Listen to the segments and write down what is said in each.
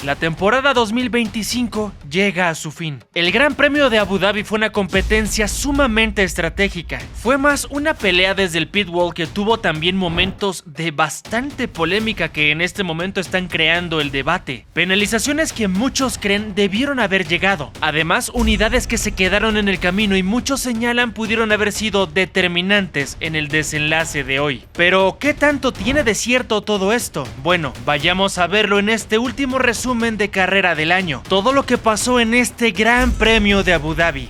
La temporada 2025 llega a su fin. El Gran Premio de Abu Dhabi fue una competencia sumamente estratégica. Fue más una pelea desde el pit wall que tuvo también momentos de bastante polémica que en este momento están creando el debate. Penalizaciones que muchos creen debieron haber llegado. Además, unidades que se quedaron en el camino y muchos señalan pudieron haber sido determinantes en el desenlace de hoy. Pero, ¿qué tanto tiene de cierto todo esto? Bueno, vayamos a verlo en este último resumen de carrera del año. Todo lo que pasó en este Gran Premio de Abu Dhabi.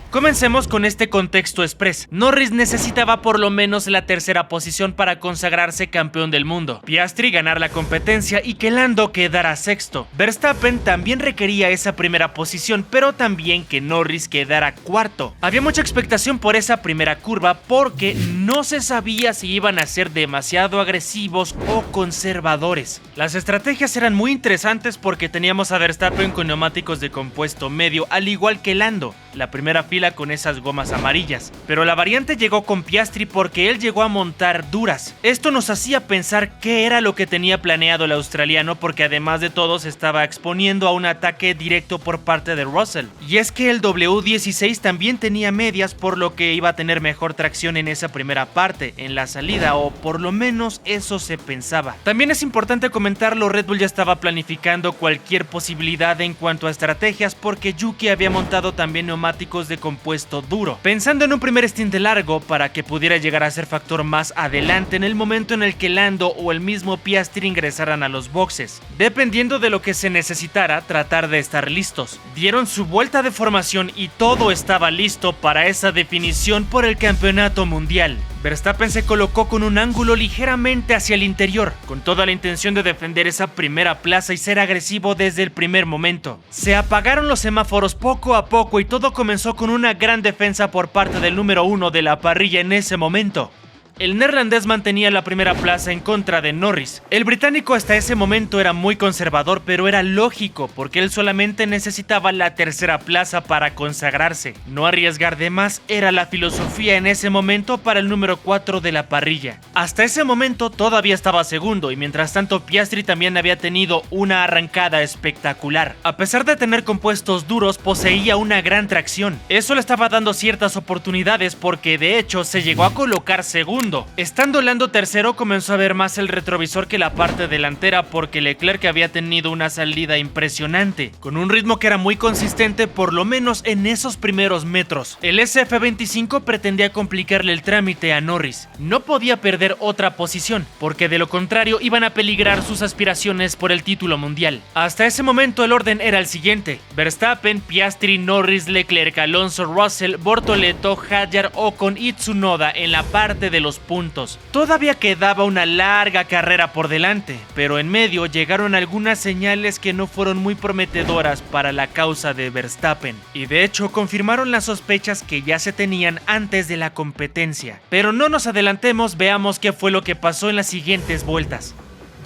Comencemos con este contexto express. Norris necesitaba por lo menos la tercera posición para consagrarse campeón del mundo, Piastri ganar la competencia y que Lando quedara sexto. Verstappen también requería esa primera posición, pero también que Norris quedara cuarto. Había mucha expectación por esa primera curva porque no se sabía si iban a ser demasiado agresivos o conservadores. Las estrategias eran muy interesantes porque teníamos a Verstappen con neumáticos de compuesto medio, al igual que Lando, la primera fila con esas gomas amarillas, pero la variante llegó con Piastri porque él llegó a montar duras. Esto nos hacía pensar qué era lo que tenía planeado el australiano, porque además de todo se estaba exponiendo a un ataque directo por parte de Russell. Y es que el W16 también tenía medias, por lo que iba a tener mejor tracción en esa primera parte, en la salida, o por lo menos eso se pensaba. También es importante comentarlo, Red Bull ya estaba planificando cualquier posibilidad en cuanto a estrategias porque Yuki había montado también neumáticos de compuesto duro, pensando en un primer stint largo para que pudiera llegar a ser factor más adelante en el momento en el que Lando o el mismo Piastri ingresaran a los boxes. Dependiendo de lo que se necesitara, tratar de estar listos. Dieron su vuelta de formación y todo estaba listo para esa definición por el campeonato mundial. Verstappen se colocó con un ángulo ligeramente hacia el interior, con toda la intención de defender esa primera plaza y ser agresivo desde el primer momento. Se apagaron los semáforos poco a poco y todo comenzó con una gran defensa por parte del número 1 de la parrilla en ese momento. El neerlandés mantenía la primera plaza en contra de Norris. El británico hasta ese momento era muy conservador, pero era lógico porque él solamente necesitaba la tercera plaza para consagrarse. No arriesgar de más era la filosofía en ese momento para el número 4 de la parrilla. Hasta ese momento todavía estaba segundo y mientras tanto Piastri también había tenido una arrancada espectacular. A pesar de tener compuestos duros, poseía una gran tracción. Eso le estaba dando ciertas oportunidades porque de hecho se llegó a colocar segundo. Estando Lando tercero, comenzó a ver más el retrovisor que la parte delantera porque Leclerc había tenido una salida impresionante, con un ritmo que era muy consistente por lo menos en esos primeros metros. El SF25 pretendía complicarle el trámite a Norris. No podía perder otra posición, porque de lo contrario iban a peligrar sus aspiraciones por el título mundial. Hasta ese momento el orden era el siguiente: Verstappen, Piastri, Norris, Leclerc, Alonso, Russell, Bortoleto, Hadjar, Ocon y Tsunoda en la parte de los puntos. Todavía quedaba una larga carrera por delante, pero en medio llegaron algunas señales que no fueron muy prometedoras para la causa de Verstappen, y de hecho confirmaron las sospechas que ya se tenían antes de la competencia. Pero no nos adelantemos, veamos qué fue lo que pasó en las siguientes vueltas.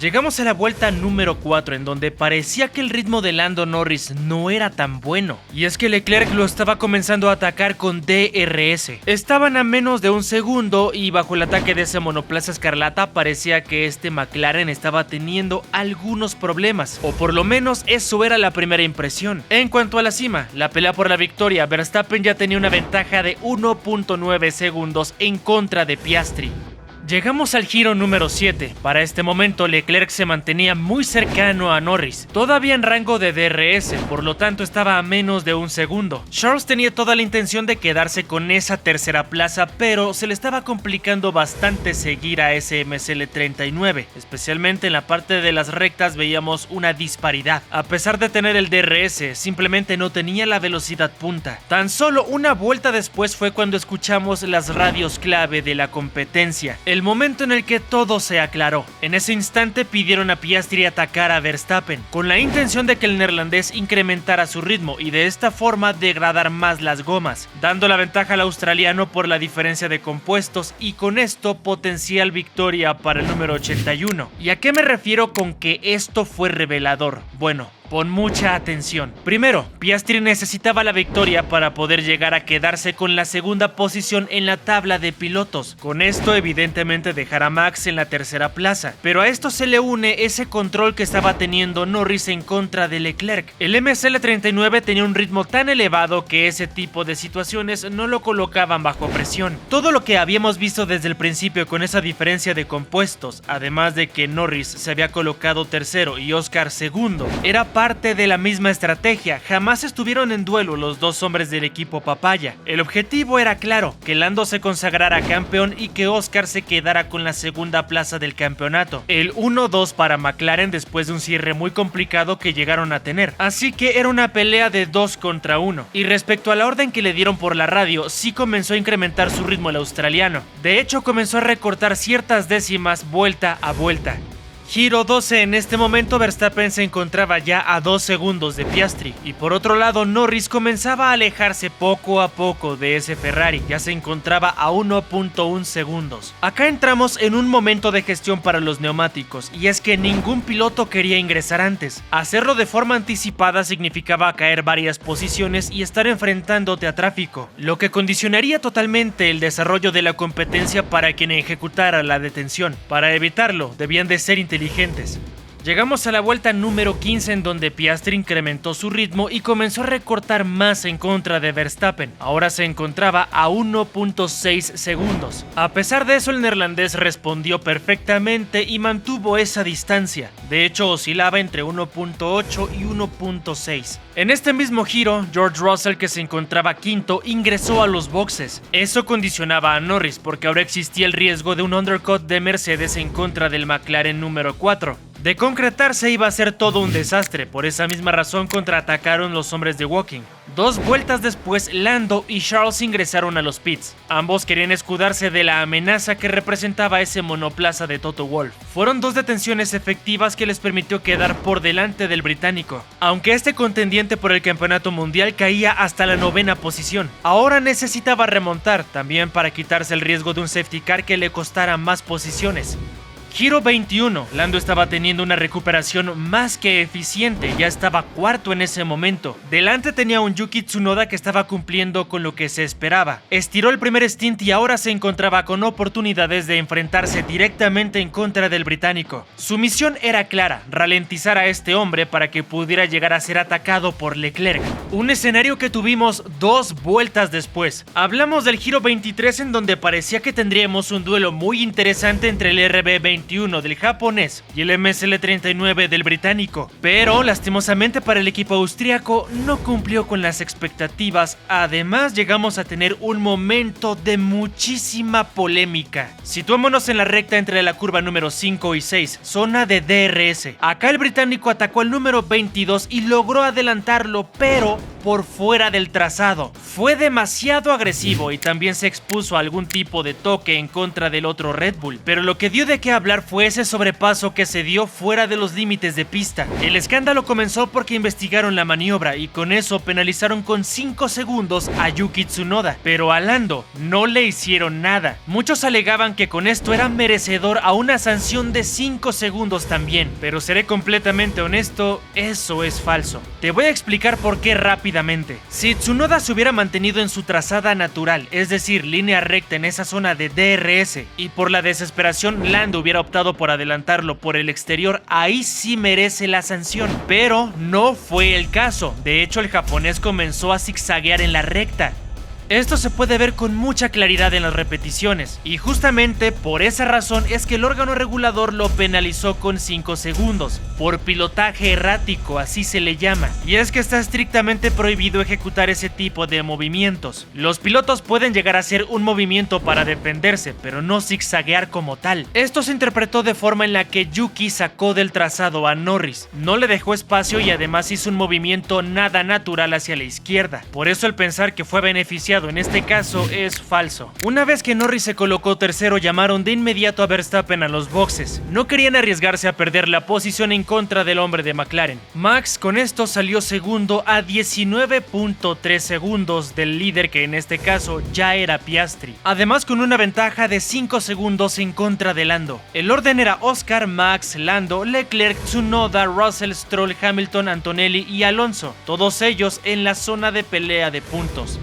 Llegamos a la vuelta número 4, en donde parecía que el ritmo de Lando Norris no era tan bueno. Y es que Leclerc lo estaba comenzando a atacar con DRS. Estaban a menos de un segundo y bajo el ataque de ese monoplaza escarlata parecía que este McLaren estaba teniendo algunos problemas. O por lo menos eso era la primera impresión. En cuanto a la cima, la pelea por la victoria, Verstappen ya tenía una ventaja de 1.9 segundos en contra de Piastri. Llegamos al giro número 7. Para este momento Leclerc se mantenía muy cercano a Norris, todavía en rango de DRS, por lo tanto estaba a menos de un segundo. Charles tenía toda la intención de quedarse con esa tercera plaza, pero se le estaba complicando bastante seguir a ese MSL39, especialmente en la parte de las rectas veíamos una disparidad. A pesar de tener el DRS, simplemente no tenía la velocidad punta. Tan solo una vuelta después fue cuando escuchamos las radios clave de la competencia. El momento en el que todo se aclaró. En ese instante pidieron a Piastri atacar a Verstappen, con la intención de que el neerlandés incrementara su ritmo y de esta forma degradar más las gomas, dando la ventaja al australiano por la diferencia de compuestos y con esto potencial victoria para el número 81. ¿Y a qué me refiero con que esto fue revelador? Bueno, Pon mucha atención. Primero, Piastri necesitaba la victoria para poder llegar a quedarse con la segunda posición en la tabla de pilotos. Con esto evidentemente dejar a Max en la tercera plaza, pero a esto se le une ese control que estaba teniendo Norris en contra de Leclerc. El MSL39 tenía un ritmo tan elevado que ese tipo de situaciones no lo colocaban bajo presión. Todo lo que habíamos visto desde el principio con esa diferencia de compuestos, además de que Norris se había colocado tercero y Oscar segundo, era parte de la misma estrategia. Jamás estuvieron en duelo los dos hombres del equipo papaya. El objetivo era claro, que Lando se consagrara campeón y que Oscar se quedara con la segunda plaza del campeonato. El 1-2 para McLaren después de un cierre muy complicado que llegaron a tener. Así que era una pelea de 2 contra 1. Y respecto a la orden que le dieron por la radio, sí comenzó a incrementar su ritmo el australiano. De hecho, comenzó a recortar ciertas décimas vuelta a vuelta. Giro 12, en este momento Verstappen se encontraba ya a 2 segundos de Piastri, y por otro lado Norris comenzaba a alejarse poco a poco de ese Ferrari, ya se encontraba a 1.1 segundos. Acá entramos en un momento de gestión para los neumáticos, y es que ningún piloto quería ingresar antes. Hacerlo de forma anticipada significaba caer varias posiciones y estar enfrentándote a tráfico, lo que condicionaría totalmente el desarrollo de la competencia para quien ejecutara la detención. Para evitarlo, debían de ser inteligentes. Llegamos a la vuelta número 15 en donde Piastri incrementó su ritmo y comenzó a recortar más en contra de Verstappen. Ahora se encontraba a 1.6 segundos. A pesar de eso, el neerlandés respondió perfectamente y mantuvo esa distancia. De hecho, oscilaba entre 1.8 y 1.6. En este mismo giro, George Russell, que se encontraba quinto, ingresó a los boxes. Eso condicionaba a Norris porque ahora existía el riesgo de un undercut de Mercedes en contra del McLaren número 4. De concretarse iba a ser todo un desastre, por esa misma razón contraatacaron los hombres de Woking. 2 vueltas después, Lando y Charles ingresaron a los pits. Ambos querían escudarse de la amenaza que representaba ese monoplaza de Toto Wolff. Fueron 2 detenciones efectivas que les permitió quedar por delante del británico, aunque este contendiente por el campeonato mundial caía hasta la 9ª posición. Ahora necesitaba remontar, también para quitarse el riesgo de un safety car que le costara más posiciones. Giro 21, Lando estaba teniendo una recuperación más que eficiente, ya estaba cuarto en ese momento. Delante tenía un Yuki Tsunoda que estaba cumpliendo con lo que se esperaba. Estiró el primer stint y ahora se encontraba con oportunidades de enfrentarse directamente en contra del británico. Su misión era clara, ralentizar a este hombre para que pudiera llegar a ser atacado por Leclerc. Un escenario que tuvimos 2 vueltas después. Hablamos del Giro 23 en donde parecía que tendríamos un duelo muy interesante entre el RB21 del japonés y el MSL39 del británico, pero lastimosamente para el equipo austríaco no cumplió con las expectativas. Además, llegamos a tener un momento de muchísima polémica. Situémonos en la recta entre la curva número 5 y 6, zona de DRS. Acá el británico atacó al número 22 y logró adelantarlo, pero por fuera del trazado. Fue demasiado agresivo y también se expuso a algún tipo de toque en contra del otro Red Bull, pero lo que dio de qué hablar fue ese sobrepaso que se dio fuera de los límites de pista. El escándalo comenzó porque investigaron la maniobra y con eso penalizaron con 5 segundos a Yuki Tsunoda, pero a Lando no le hicieron nada. Muchos alegaban que con esto era merecedor a una sanción de 5 segundos también, pero seré completamente honesto, eso es falso. Te voy a explicar por qué rápidamente. Si Tsunoda se hubiera mantenido en su trazada natural, es decir, línea recta en esa zona de DRS, y por la desesperación Lando hubiera optado por adelantarlo por el exterior, ahí sí merece la sanción, pero no fue el caso. De hecho, el japonés comenzó a zigzaguear en la recta. Esto se puede ver con mucha claridad en las repeticiones, y justamente por esa razón es que el órgano regulador lo penalizó con 5 segundos, por pilotaje errático, así se le llama, y es que está estrictamente prohibido ejecutar ese tipo de movimientos. Los pilotos pueden llegar a hacer un movimiento para defenderse, pero no zigzaguear como tal. Esto se interpretó de forma en la que Yuki sacó del trazado a Norris, no le dejó espacio y además hizo un movimiento nada natural hacia la izquierda. Por eso el pensar que fue beneficiado enunciado en este caso es falso. Una vez que Norris se colocó tercero, llamaron de inmediato a Verstappen a los boxes. No querían arriesgarse a perder la posición en contra del hombre de McLaren. Max con esto salió segundo a 19.3 segundos del líder, que en este caso ya era Piastri. Además, con una ventaja de 5 segundos en contra de Lando. El orden era Oscar, Max, Lando, Leclerc, Tsunoda, Russell, Stroll, Hamilton, Antonelli y Alonso, todos ellos en la zona de pelea de puntos.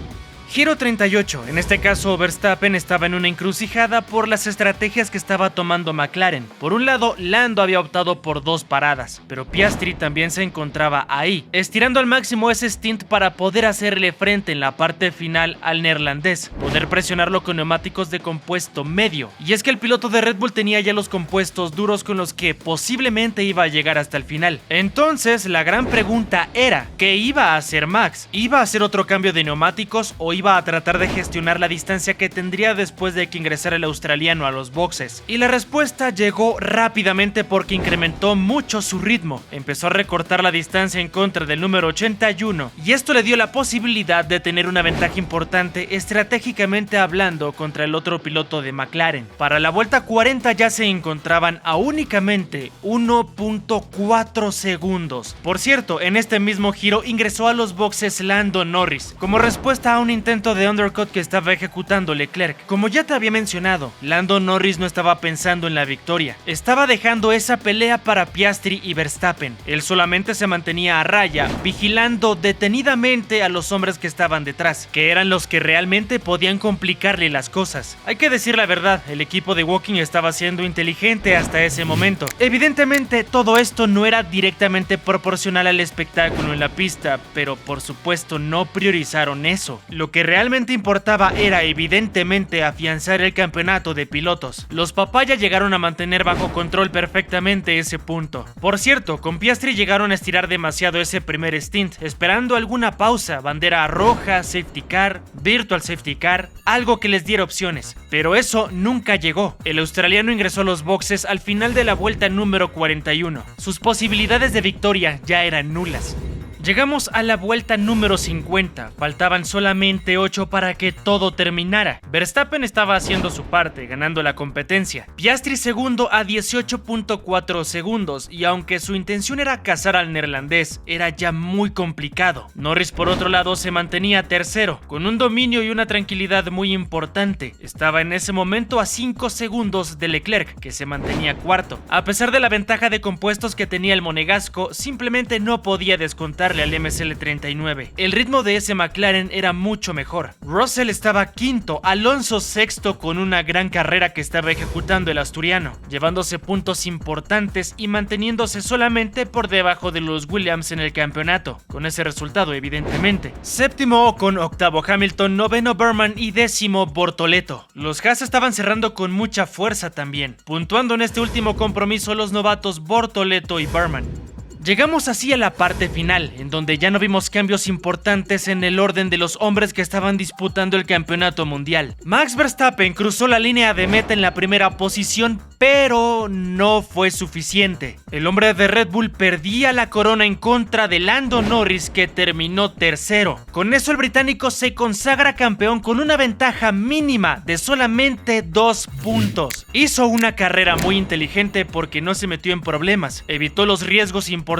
Giro 38, en este caso Verstappen estaba en una encrucijada por las estrategias que estaba tomando McLaren. Por un lado, Lando había optado por 2 paradas, pero Piastri también se encontraba ahí, estirando al máximo ese stint para poder hacerle frente en la parte final al neerlandés, poder presionarlo con neumáticos de compuesto medio. Y es que el piloto de Red Bull tenía ya los compuestos duros con los que posiblemente iba a llegar hasta el final. Entonces, la gran pregunta era, ¿qué iba a hacer Max? ¿Iba a hacer otro cambio de neumáticos o iba a tratar de gestionar la distancia que tendría después de que ingresara el australiano a los boxes? Y la respuesta llegó rápidamente porque incrementó mucho su ritmo. Empezó a recortar la distancia en contra del número 81 y esto le dio la posibilidad de tener una ventaja importante estratégicamente hablando contra el otro piloto de McLaren. Para la vuelta 40 ya se encontraban a únicamente 1.4 segundos. Por cierto, en este mismo giro ingresó a los boxes Lando Norris como respuesta a un intento de undercut que estaba ejecutando Leclerc. Como ya te había mencionado, Lando Norris no estaba pensando en la victoria, estaba dejando esa pelea para Piastri y Verstappen. Él solamente se mantenía a raya, vigilando detenidamente a los hombres que estaban detrás, que eran los que realmente podían complicarle las cosas. Hay que decir la verdad, el equipo de Woking estaba siendo inteligente hasta ese momento. Evidentemente todo esto no era directamente proporcional al espectáculo en la pista, pero por supuesto no priorizaron eso. Lo que realmente importaba era evidentemente afianzar el campeonato de pilotos. Los papaya llegaron a mantener bajo control perfectamente ese punto. Por cierto, con Piastri llegaron a estirar demasiado ese primer stint, esperando alguna pausa, bandera roja, safety car, virtual safety car, algo que les diera opciones. Pero eso nunca llegó. El australiano ingresó a los boxes al final de la vuelta número 41. Sus posibilidades de victoria ya eran nulas. Llegamos a la vuelta número 50, faltaban solamente 8 para que todo terminara. Verstappen estaba haciendo su parte, ganando la competencia. Piastri segundo a 18.4 segundos y aunque su intención era cazar al neerlandés, era ya muy complicado. Norris por otro lado se mantenía tercero, con un dominio y una tranquilidad muy importante. Estaba en ese momento a 5 segundos de Leclerc, que se mantenía cuarto. A pesar de la ventaja de compuestos que tenía el monegasco, simplemente no podía descontar al MSL39. El ritmo de ese McLaren era mucho mejor. Russell estaba quinto, Alonso sexto con una gran carrera que estaba ejecutando el asturiano, llevándose puntos importantes y manteniéndose solamente por debajo de los Williams en el campeonato, con ese resultado evidentemente. Séptimo Ocon, octavo Hamilton, noveno Burman y décimo Bortoleto. Los Haas estaban cerrando con mucha fuerza también, puntuando en este último compromiso los novatos Bortoleto y Burman. Llegamos así a la parte final, en donde ya no vimos cambios importantes en el orden de los hombres que estaban disputando el campeonato mundial. Max Verstappen cruzó la línea de meta en la primera posición, pero no fue suficiente. El hombre de Red Bull perdía la corona en contra de Lando Norris, que terminó tercero. Con eso el británico se consagra campeón con una ventaja mínima de solamente 2 puntos. Hizo una carrera muy inteligente porque no se metió en problemas, evitó los riesgos importantes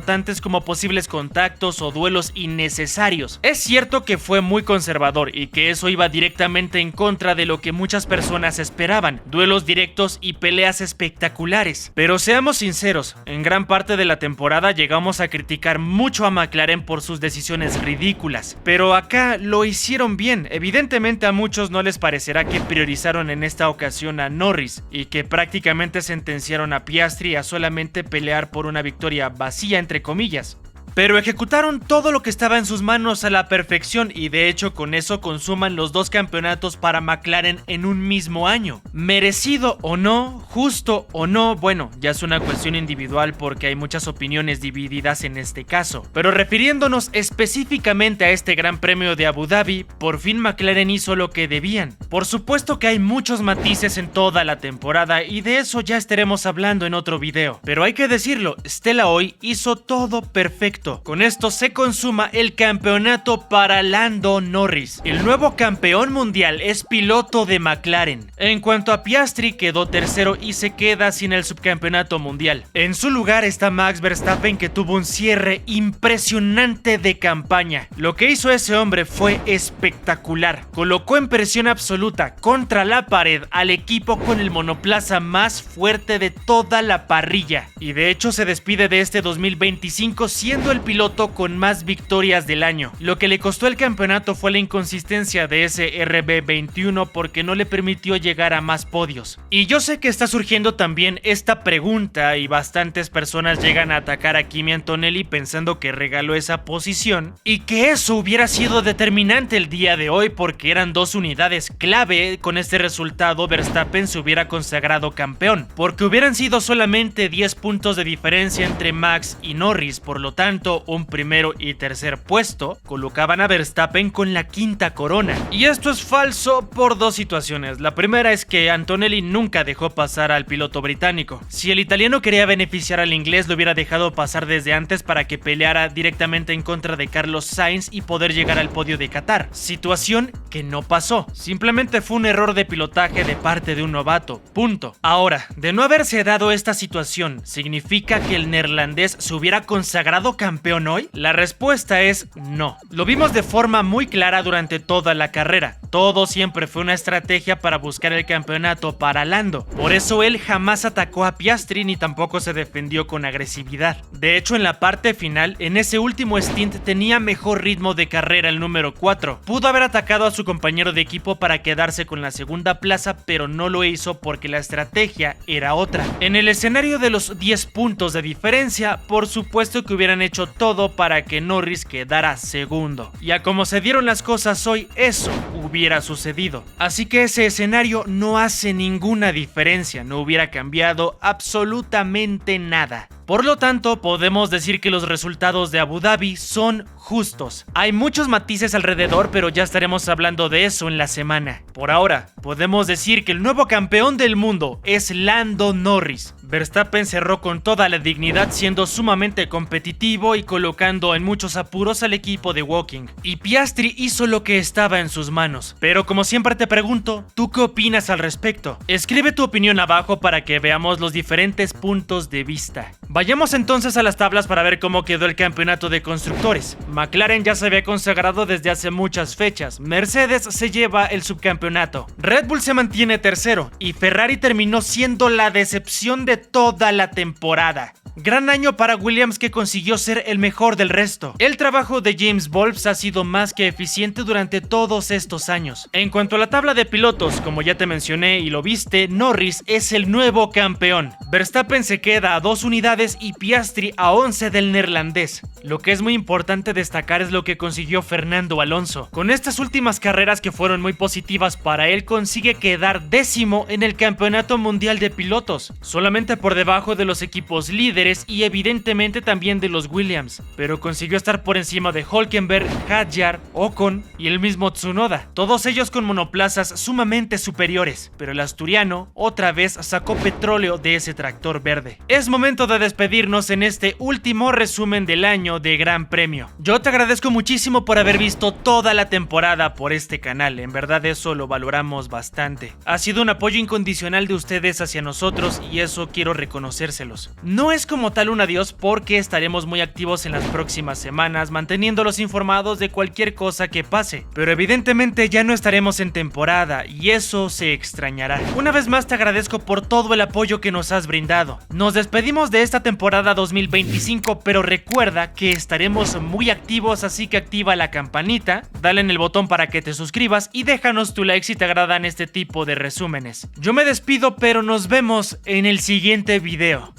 como posibles contactos o duelos innecesarios. Es cierto que fue muy conservador y que eso iba directamente en contra de lo que muchas personas esperaban, duelos directos y peleas espectaculares. Pero seamos sinceros, en gran parte de la temporada llegamos a criticar mucho a McLaren por sus decisiones ridículas, pero acá lo hicieron bien. Evidentemente a muchos no les parecerá que priorizaron en esta ocasión a Norris y que prácticamente sentenciaron a Piastri a solamente pelear por una victoria vacía entre comillas. Pero ejecutaron todo lo que estaba en sus manos a la perfección y de hecho con eso consuman los 2 campeonatos para McLaren en un mismo año. Merecido o no, justo o no, bueno, ya es una cuestión individual porque hay muchas opiniones divididas en este caso. Pero refiriéndonos específicamente a este Gran Premio de Abu Dhabi, por fin McLaren hizo lo que debían. Por supuesto que hay muchos matices en toda la temporada y de eso ya estaremos hablando en otro video. Pero hay que decirlo, Stella hoy hizo todo perfecto. correcto. Con esto se consuma el campeonato para Lando Norris. El nuevo campeón mundial es piloto de McLaren. En cuanto a Piastri, quedó tercero y se queda sin el subcampeonato mundial. En su lugar está Max Verstappen, que tuvo un cierre impresionante de campaña. Lo que hizo ese hombre fue espectacular. Colocó en presión absoluta contra la pared al equipo con el monoplaza más fuerte de toda la parrilla. Y de hecho se despide de este 2025 siendo el piloto con más victorias del año. Lo que le costó el campeonato fue la inconsistencia de ese RB21 porque no le permitió llegar a más podios. Y yo sé que está surgiendo también esta pregunta y bastantes personas llegan a atacar a Kimi Antonelli pensando que regaló esa posición y que eso hubiera sido determinante el día de hoy porque eran dos unidades clave. Con este resultado Verstappen se hubiera consagrado campeón porque hubieran sido solamente 10 puntos de diferencia entre Max y Norris, por lo tanto un primero y tercer puesto colocaban a Verstappen con la quinta corona. Y esto es falso por dos situaciones. La primera es que Antonelli nunca dejó pasar al piloto británico. Si el italiano quería beneficiar al inglés, lo hubiera dejado pasar desde antes para que peleara directamente en contra de Carlos Sainz y poder llegar al podio de Qatar. Situación que no pasó. Simplemente fue un error de pilotaje de parte de un novato. Punto. Ahora, de no haberse dado esta situación, ¿significa que el neerlandés se hubiera consagrado campeón hoy? La respuesta es no. Lo vimos de forma muy clara durante toda la carrera. Todo siempre fue una estrategia para buscar el campeonato para Lando. Por eso él jamás atacó a Piastri ni tampoco se defendió con agresividad. De hecho, en la parte final, en ese último stint tenía mejor ritmo de carrera el número 4. Pudo haber atacado a su compañero de equipo para quedarse con la segunda plaza, pero no lo hizo porque la estrategia era otra. En el escenario de los 10 puntos de diferencia, por supuesto que hubieran hecho todo para que Norris quedara segundo. Y a como se dieron las cosas hoy, eso hubiera sucedido. Así que ese escenario no hace ninguna diferencia, no hubiera cambiado absolutamente nada. Por lo tanto, podemos decir que los resultados de Abu Dhabi son justos. Hay muchos matices alrededor, pero ya estaremos hablando de eso en la semana. Por ahora, podemos decir que el nuevo campeón del mundo es Lando Norris. Verstappen cerró con toda la dignidad, siendo sumamente competitivo y colocando en muchos apuros al equipo de Woking. Y Piastri hizo lo que estaba en sus manos. Pero como siempre te pregunto, ¿tú qué opinas al respecto? Escribe tu opinión abajo para que veamos los diferentes puntos de vista. Vayamos entonces a las tablas para ver cómo quedó el campeonato de constructores. McLaren ya se había consagrado desde hace muchas fechas. Mercedes se lleva el subcampeonato. Red Bull se mantiene tercero y Ferrari terminó siendo la decepción de toda la temporada. Gran año para Williams, que consiguió ser el mejor del resto. El trabajo de James Wolves ha sido más que eficiente durante todos estos años. En cuanto a la tabla de pilotos, como ya te mencioné y lo viste, Norris es el nuevo campeón. Verstappen se queda a 2 unidades y Piastri a 11 del neerlandés. Lo que es muy importante destacar es lo que consiguió Fernando Alonso. Con estas últimas carreras que fueron muy positivas para él, consigue quedar 10º en el campeonato mundial de pilotos, solamente por debajo de los equipos líderes y evidentemente también de los Williams, pero consiguió estar por encima de Hülkenberg, Hadjar, Ocon y el mismo Tsunoda, todos ellos con monoplazas sumamente superiores, pero el asturiano otra vez sacó petróleo de ese tractor verde. Es momento de despedirnos en este último resumen del año de Gran Premio. Yo te agradezco muchísimo por haber visto toda la temporada por este canal, en verdad eso lo valoramos bastante. Ha sido un apoyo incondicional de ustedes hacia nosotros y eso quiero reconocérselos. No es como tal un adiós porque estaremos muy activos en las próximas semanas manteniéndolos informados de cualquier cosa que pase, pero evidentemente ya no estaremos en temporada y eso se extrañará. Una vez más te agradezco por todo el apoyo que nos has brindado. Nos despedimos de esta temporada 2025, pero recuerda que estaremos muy activos, así que activa la campanita, dale en el botón para que te suscribas y déjanos tu like si te agradan este tipo de resúmenes. Yo me despido, pero nos vemos en el siguiente video.